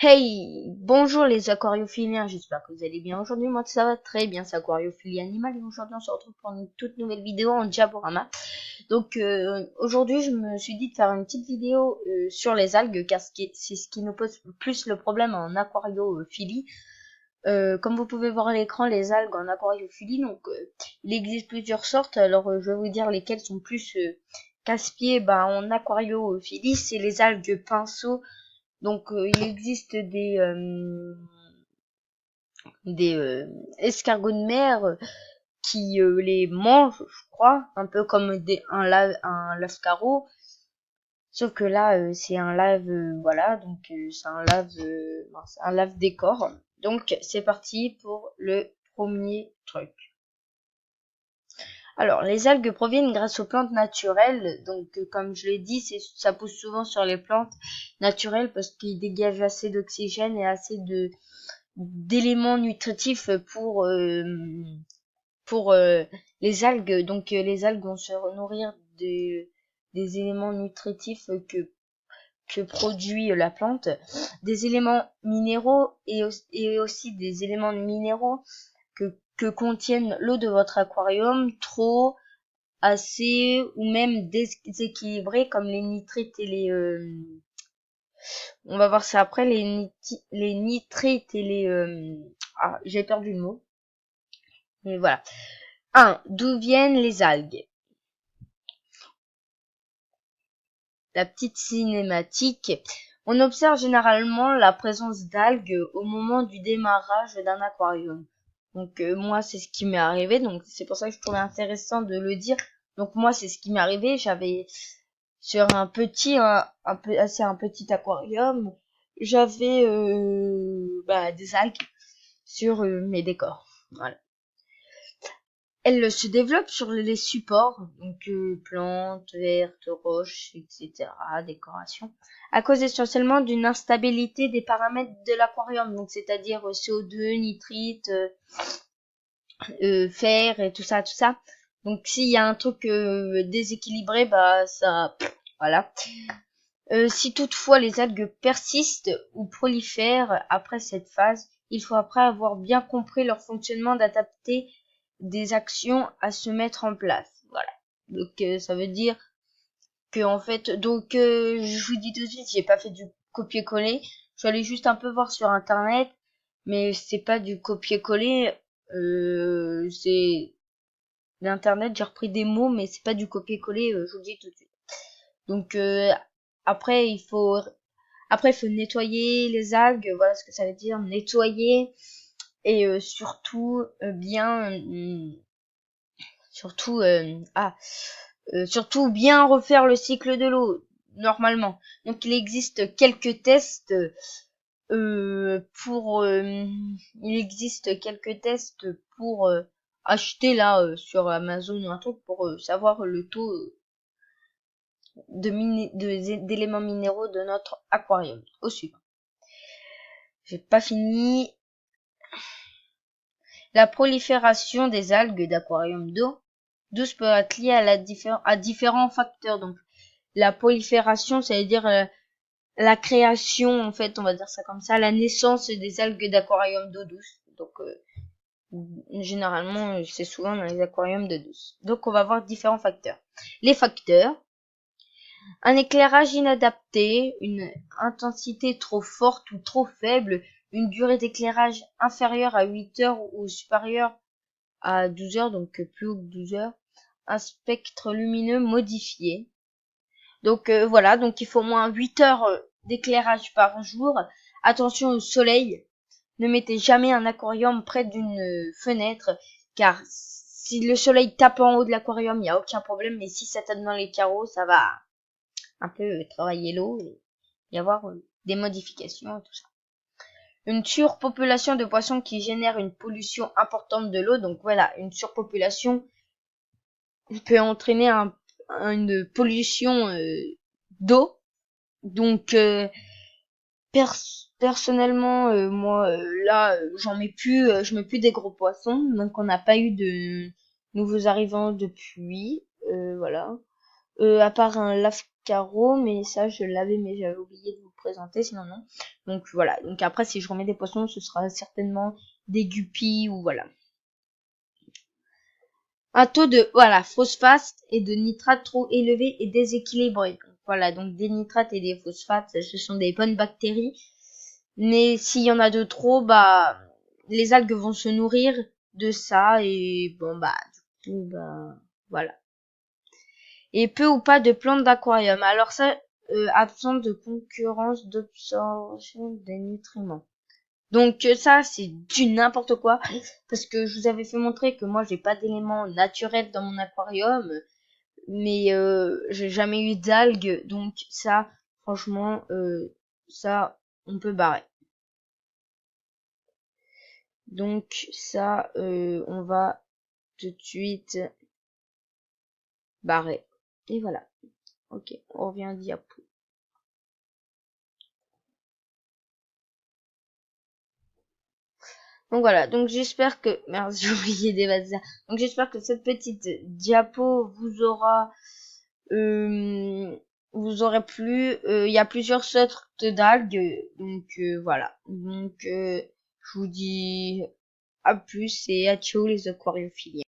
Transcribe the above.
Hey, bonjour les aquariophiliens, j'espère que vous allez bien. Aujourd'hui, moi ça va très bien, c'est Aquariophilie Animale et aujourd'hui on se retrouve pour une toute nouvelle vidéo en diaporama. Donc aujourd'hui je me suis dit de faire une petite vidéo sur les algues car c'est ce qui nous pose plus le problème en aquariophilie. Comme vous pouvez voir à l'écran, les algues en aquariophilie, donc il existe plusieurs sortes. Alors je vais vous dire lesquelles sont plus casse-pieds. En aquariophilie, c'est les algues pinceaux. Donc il existe des escargots de mer qui les mangent, je crois, un peu comme un lascaro. Sauf que là c'est un lave, voilà, donc c'est un lave décor. Donc c'est parti pour le premier truc. Alors, les algues proviennent grâce aux plantes naturelles. Donc, comme je l'ai dit, ça pousse souvent sur les plantes naturelles parce qu'ils dégagent assez d'oxygène et assez d'éléments nutritifs pour les algues. Donc, les algues vont se nourrir des éléments nutritifs que produit la plante, des éléments minéraux et aussi des éléments minéraux que contiennent l'eau de votre aquarium, trop, assez ou même déséquilibrés comme les nitrites et on va voir ça après, les nitrites et j'ai perdu le mot. Mais voilà. 1. D'où viennent les algues? La petite cinématique. On observe généralement la présence d'algues au moment du démarrage d'un aquarium. Donc moi c'est ce qui m'est arrivé, donc c'est pour ça que je trouvais intéressant de le dire. Donc moi c'est ce qui m'est arrivé, j'avais sur un petit aquarium, j'avais des algues sur mes décors. Voilà. Elle se développe sur les supports, donc plantes, vertes, roches, etc., décoration, à cause essentiellement d'une instabilité des paramètres de l'aquarium, donc c'est-à-dire CO2, nitrite, fer et tout ça, tout ça. Donc s'il y a un truc déséquilibré, voilà. Si toutefois les algues persistent ou prolifèrent après cette phase, il faut après avoir bien compris leur fonctionnement d'adapter des actions à se mettre en place. Voilà. Donc ça veut dire que en fait, je vous dis tout de suite, j'ai pas fait du copier-coller. Je suis allée juste un peu voir sur internet, mais c'est pas du copier-coller. C'est d'internet, j'ai repris des mots, mais c'est pas du copier-coller. Je vous le dis tout de suite. Donc après il faut nettoyer les algues, voilà ce que ça veut dire, nettoyer et surtout bien refaire le cycle de l'eau normalement. Donc il existe quelques tests pour acheter là sur Amazon ou un truc pour savoir le taux d'éléments minéraux de notre aquarium. Au suivant. J'ai pas fini. La prolifération des algues d'aquarium d'eau douce peut être liée à différents facteurs. Donc, la prolifération, ça veut dire la création, en fait, on va dire ça comme ça, la naissance des algues d'aquarium d'eau douce. Donc, généralement, c'est souvent dans les aquariums d'eau douce. Donc, on va voir différents facteurs. Les facteurs: un éclairage inadapté, une intensité trop forte ou trop faible, une durée d'éclairage inférieure à 8 heures ou supérieure à 12 heures, donc plus haut que 12 heures, un spectre lumineux modifié. Donc voilà, donc il faut au moins 8 heures d'éclairage par jour. Attention au soleil, ne mettez jamais un aquarium près d'une fenêtre, car si le soleil tape en haut de l'aquarium, il n'y a aucun problème, mais si ça tape dans les carreaux, ça va un peu travailler l'eau et y avoir des modifications et tout ça. Une surpopulation de poissons qui génère une pollution importante de l'eau. Donc voilà, une surpopulation peut entraîner une pollution d'eau. Donc personnellement, moi là, je mets plus des gros poissons. Donc on n'a pas eu de nouveaux arrivants depuis. Voilà. À part un lave-carreau, mais ça je l'avais, mais j'avais oublié de vous présenter, sinon non. Donc voilà, donc après si je remets des poissons, ce sera certainement des guppies ou voilà. Un taux de phosphate et de nitrate trop élevé et déséquilibré. Donc, voilà, donc des nitrates et des phosphates, ce sont des bonnes bactéries. Mais s'il y en a de trop, bah les algues vont se nourrir de ça et bon bah du coup bah voilà. Et peu ou pas de plantes d'aquarium. Alors ça, absent de concurrence d'absorption des nutriments. Donc ça c'est du n'importe quoi parce que je vous avais fait montrer que moi j'ai pas d'éléments naturels dans mon aquarium, mais j'ai jamais eu d'algues, donc ça franchement ça on peut barrer. Donc ça on va tout de suite barrer. Et voilà. Ok, on revient à diapo. Donc voilà, donc j'espère que merde, j'ai oublié d'évaser ça. Donc j'espère que cette petite diapo vous aurez plu. Il y a plusieurs sortes d'algues, donc voilà. Donc je vous dis à plus et à ciao les aquariophiliens.